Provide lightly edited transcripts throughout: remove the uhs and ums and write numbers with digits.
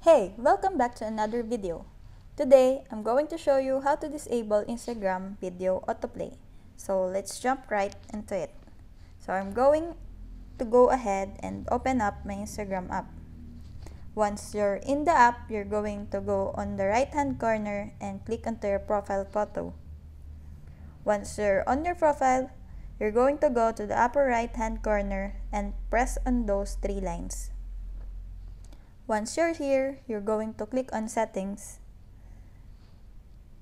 Hey, welcome back to another video. Today, I'm going to show you how to disable Instagram video autoplay. So let's jump right into it. So I'm going to go ahead and open up my Instagram app. Once you're in the app, you're going to go on the right hand corner and click onto your profile photo. Once you're on your profile, you're going to go to the upper right hand corner and press on those three lines. Once you're here, you're going to click on Settings.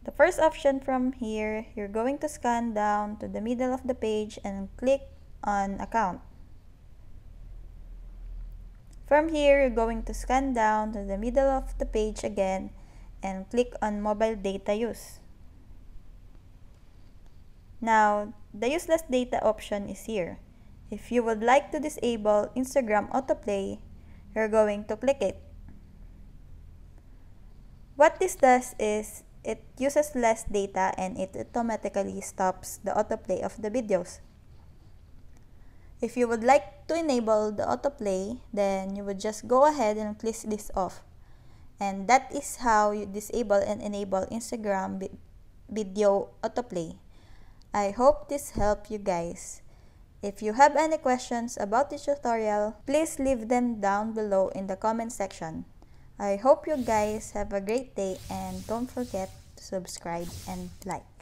The first option from here, you're going to scan down to the middle of the page and click on Account. From here, you're going to scan down to the middle of the page again and click on Mobile Data Use. Now, the useless data option is here. If you would like to disable Instagram autoplay, you're going to click it. What this does is it uses less data and it automatically stops the autoplay of the videos. If you would like to enable the autoplay, then you would just go ahead and click this off. And that is how you disable and enable Instagram video autoplay. I hope this helped you guys. If you have any questions about this tutorial, please leave them down below in the comment section. I hope you guys have a great day and don't forget to subscribe and like.